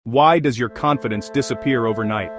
Why does your confidence disappear overnight?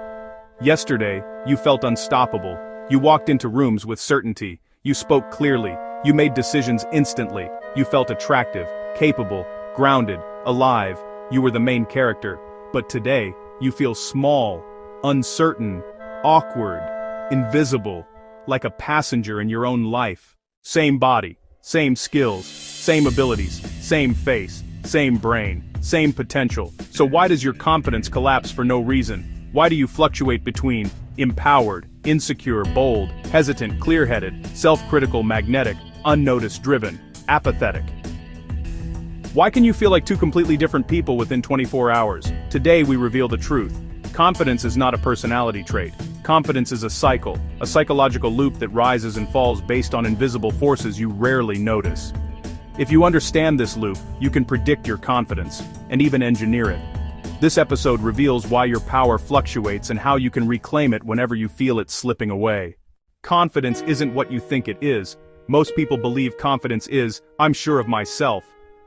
Yesterday, you felt unstoppable. You walked into rooms with certainty. You spoke clearly. You made decisions instantly. You felt attractive, capable, grounded, alive. You were the main character. But today, you feel small, uncertain, awkward, invisible, like a passenger in your own life. Same body, same skills, same abilities, same face, same brain, same potential. So why does your confidence collapse for no reason? Why do you fluctuate between empowered, insecure, bold, hesitant, clear-headed, self-critical, magnetic, unnoticed, driven, apathetic? Why can you feel like two completely different people within 24 hours? Today we reveal the truth. Confidence is not a personality trait. Confidence is a cycle, a psychological loop that rises and falls based on invisible forces you rarely notice. If you understand this loop, you can predict your confidence, and even engineer it. This episode reveals why your power fluctuates and how you can reclaim it whenever you feel it slipping away. Confidence isn't what you think it is. Most people believe confidence is, I'm sure of myself.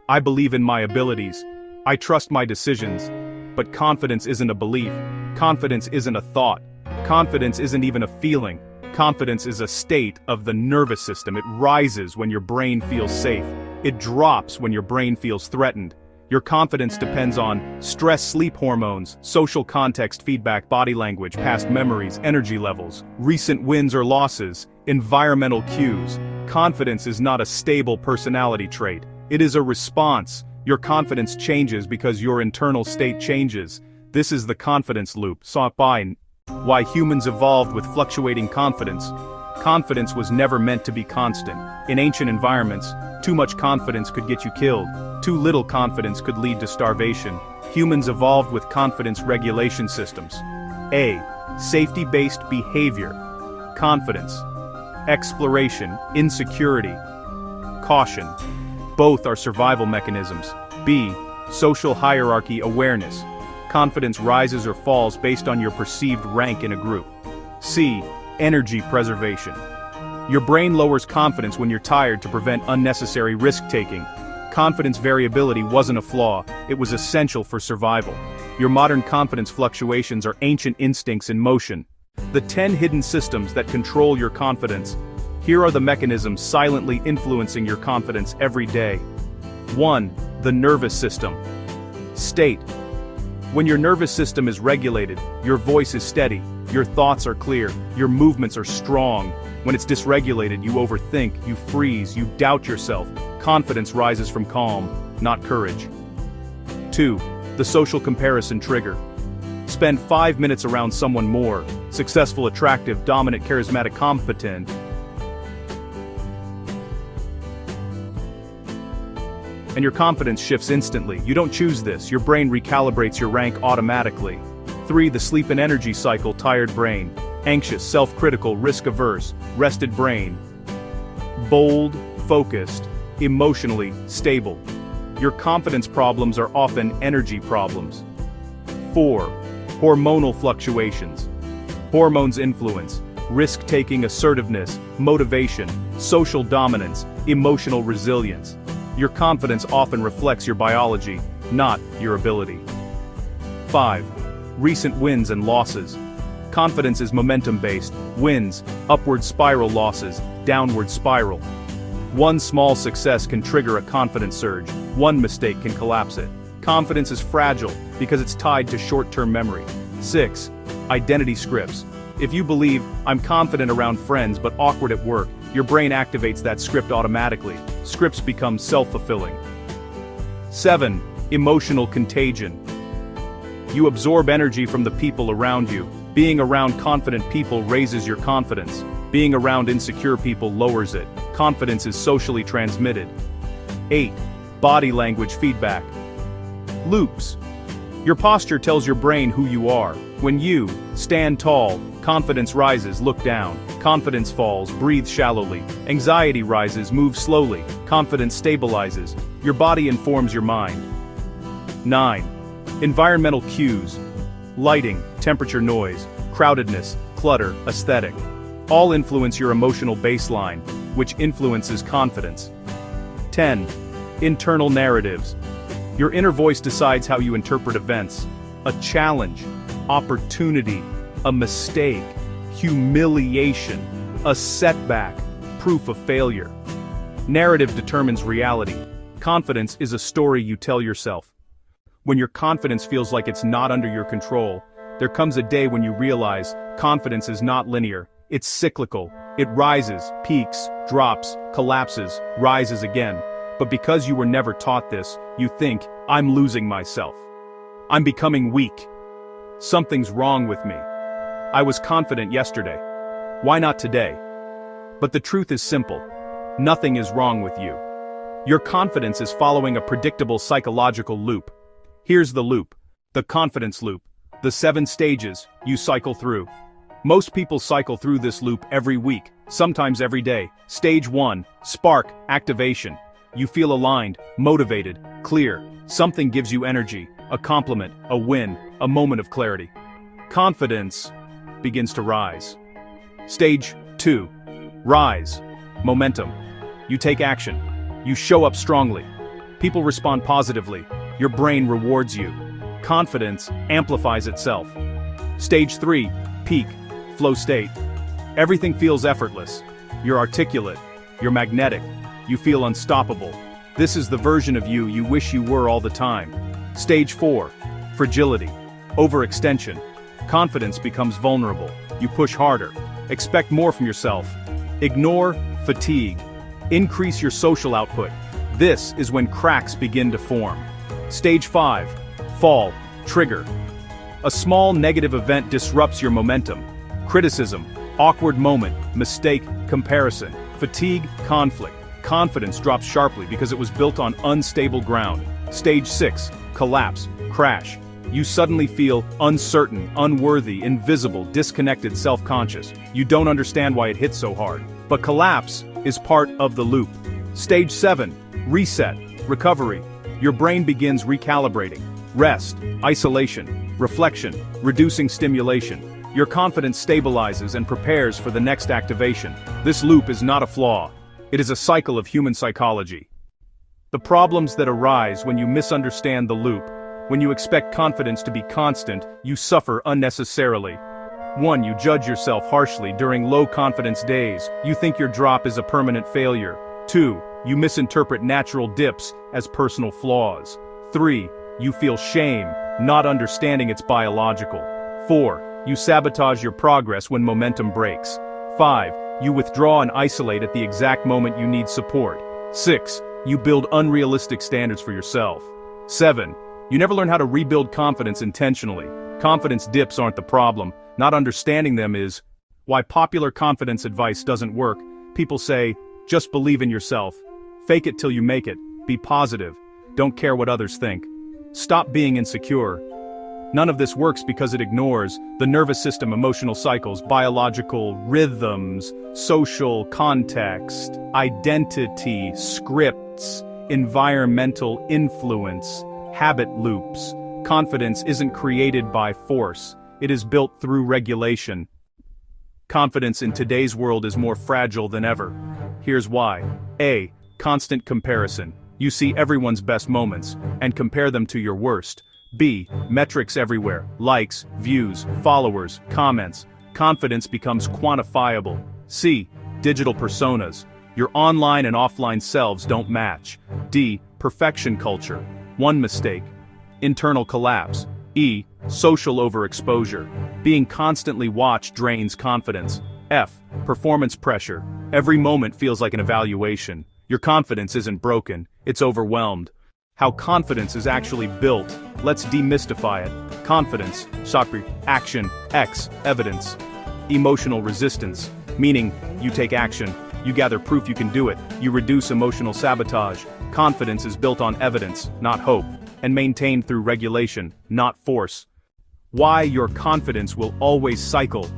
I believe in my abilities. I trust my decisions. But confidence isn't a belief. Confidence isn't a thought. Confidence isn't even a feeling. Confidence is a state of the nervous system. It rises when your brain feels safe. It drops when your brain feels threatened. Your confidence depends on stress, sleep hormones, social context, feedback, body language, past memories, energy levels, recent wins or losses, environmental cues. Confidence is not a stable personality trait. It is a response. Your confidence changes because your internal state changes. This is the confidence loop. Why humans evolved with fluctuating confidence. Confidence was never meant to be constant. In ancient environments, too much confidence could get you killed. Too little confidence could lead to starvation. Humans evolved with confidence regulation systems. A. Safety-based behavior. Confidence. Exploration, insecurity. Caution. Both are survival mechanisms. B. Social hierarchy awareness. Confidence rises or falls based on your perceived rank in a group. C. Energy preservation. Your brain lowers confidence when you're tired to prevent unnecessary risk-taking. Confidence variability wasn't a flaw, it was essential for survival. Your modern confidence fluctuations are ancient instincts in motion. The 10 hidden systems that control your confidence. Here are the mechanisms silently influencing your confidence every day. 1. The nervous system. State. When your nervous system is regulated, your voice is steady, your thoughts are clear, your movements are strong. When it's dysregulated, you overthink, you freeze, you doubt yourself. Confidence rises from calm, not courage. 2. The social comparison trigger. Spend 5 minutes around someone more, successful, attractive, dominant, charismatic, competent, and your confidence shifts instantly. You don't choose this, your brain recalibrates your rank automatically. 3. The sleep and energy cycle. Tired brain. Anxious, self-critical, risk-averse, rested brain. Bold, focused, emotionally stable. Your confidence problems are often energy problems. 4. Hormonal fluctuations. Hormones influence. Risk-taking, assertiveness, motivation, social dominance, emotional resilience. Your confidence often reflects your biology, not your ability. 5. Recent wins and losses. Confidence is momentum-based. Wins, upward spiral; losses, downward spiral. One small success can trigger a confidence surge. One mistake can collapse it. Confidence is fragile because it's tied to short-term memory. 6. Identity scripts. If you believe, I'm confident around friends but awkward at work, your brain activates that script automatically. Scripts become self-fulfilling. 7. Emotional contagion. You absorb energy from the people around you. Being around confident people raises your confidence. Being around insecure people lowers it. Confidence is socially transmitted. 8. Body language feedback. Loops. Your posture tells your brain who you are. When you stand tall, confidence rises, look down. Confidence falls, breathe shallowly. Anxiety rises, move slowly. Confidence stabilizes. Your body informs your mind. 9. Environmental cues. Lighting, temperature, noise, crowdedness, clutter, aesthetic. All influence your emotional baseline, which influences confidence. 10. Internal narratives. Your inner voice decides how you interpret events. a challenge, opportunity, a mistake, humiliation, a setback, proof of failure. Narrative determines reality. Confidence is a story you tell yourself. When your confidence feels like it's not under your control, there comes a day when you realize confidence is not linear, it's cyclical. It rises, peaks, drops, collapses, rises again. But because you were never taught this, you think, I'm losing myself. I'm becoming weak. Something's wrong with me. I was confident yesterday. Why not today? But the truth is simple. Nothing is wrong with you. Your confidence is following a predictable psychological loop. Here's the loop. The confidence loop. The 7 stages you cycle through. Most people cycle through this loop every week, sometimes every day. Stage 1, spark, activation. You feel aligned, motivated, clear. Something gives you energy, a compliment, a win, a moment of clarity. Confidence begins to rise. Stage 2, rise, momentum. You take action. You show up strongly. People respond positively. Your brain rewards you. Confidence amplifies itself. Stage 3, peak, flow state. Everything feels effortless. You're articulate. You're magnetic. You feel unstoppable. This is the version of you wish you were all the time. Stage 4, fragility, overextension. Confidence becomes vulnerable. You push harder. Expect more from yourself. Ignore fatigue. Increase your social output. This is when cracks begin to form. Stage 5, fall, trigger. A small negative event disrupts your momentum. Criticism, awkward moment, mistake, comparison, fatigue, conflict. Confidence drops sharply because it was built on unstable ground. Stage 6, collapse, crash. You suddenly feel uncertain, unworthy, invisible, disconnected, self-conscious. You don't understand why it hit so hard. But collapse is part of the loop. Stage 7, reset, recovery. Your brain begins recalibrating. Rest, isolation, reflection, reducing stimulation. Your confidence stabilizes and prepares for the next activation. This loop is not a flaw. It is a cycle of human psychology. The problems that arise when you misunderstand the loop, when you expect confidence to be constant, you suffer unnecessarily. 1. You judge yourself harshly during low confidence days. You think your drop is a permanent failure. 2. You misinterpret natural dips as personal flaws. 3. You feel shame, not understanding it's biological. 4. You sabotage your progress when momentum breaks. 5. You withdraw and isolate at the exact moment you need support. 6. You build unrealistic standards for yourself. 7. You never learn how to rebuild confidence intentionally. Confidence dips aren't the problem. Not understanding them is why popular confidence advice doesn't work. People say, just believe in yourself. Fake it till you make it. Be positive. Don't care what others think. Stop being insecure. None of this works because it ignores the nervous system, emotional cycles, biological rhythms, social context, identity, scripts, environmental influence, habit loops. Confidence isn't created by force. It is built through regulation. Confidence in today's world is more fragile than ever. Here's why. A. Constant comparison. You see everyone's best moments and compare them to your worst. B. Metrics everywhere. Likes, views, followers, comments. Confidence becomes quantifiable. C. Digital personas. Your online and offline selves don't match. D. Perfection culture. One mistake. Internal collapse. E. Social overexposure. Being constantly watched drains confidence. F. Performance pressure. Every moment feels like an evaluation. Your confidence isn't broken, it's overwhelmed. How confidence is actually built. Let's demystify it. Confidence, Sakri, action, X, evidence. Emotional resistance, meaning you take action, you gather proof you can do it, you reduce emotional sabotage. Confidence is built on evidence, not hope, and maintained through regulation, not force. Why your confidence will always cycle.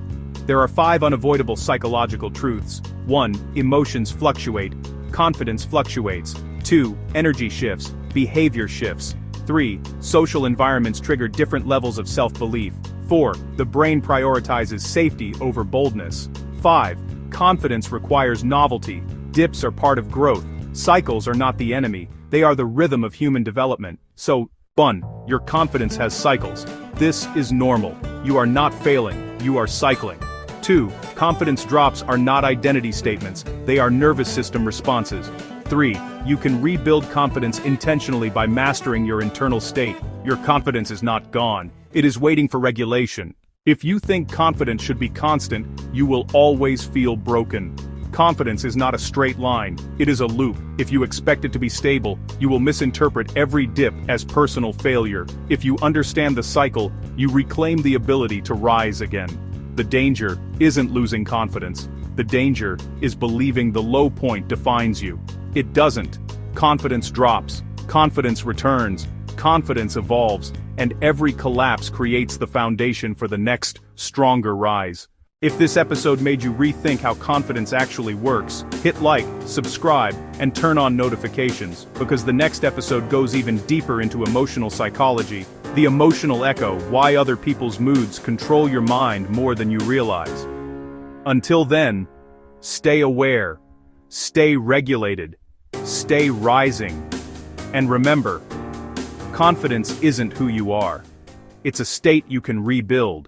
There are 5 unavoidable psychological truths. 1. Emotions fluctuate. Confidence fluctuates. 2. Energy shifts. Behavior shifts. 3. Social environments trigger different levels of self-belief. 4. The brain prioritizes safety over boldness. 5. Confidence requires novelty. Dips are part of growth. Cycles are not the enemy. They are the rhythm of human development. So, 1. Your confidence has cycles. This is normal. You are not failing, you are cycling. 2. Confidence drops are not identity statements, they are nervous system responses. 3. You can rebuild confidence intentionally by mastering your internal state. Your confidence is not gone, it is waiting for regulation. If you think confidence should be constant, you will always feel broken. Confidence is not a straight line, it is a loop. If you expect it to be stable, you will misinterpret every dip as personal failure. If you understand the cycle, you reclaim the ability to rise again. The danger isn't losing confidence. The danger is believing the low point defines you. It doesn't. Confidence drops, confidence returns, confidence evolves, and every collapse creates the foundation for the next, stronger rise. If this episode made you rethink how confidence actually works, hit like, subscribe, and turn on notifications, because the next episode goes even deeper into emotional psychology, the emotional echo, why other people's moods control your mind more than you realize. Until then, stay aware, stay regulated, stay rising, and remember, confidence isn't who you are. It's a state you can rebuild.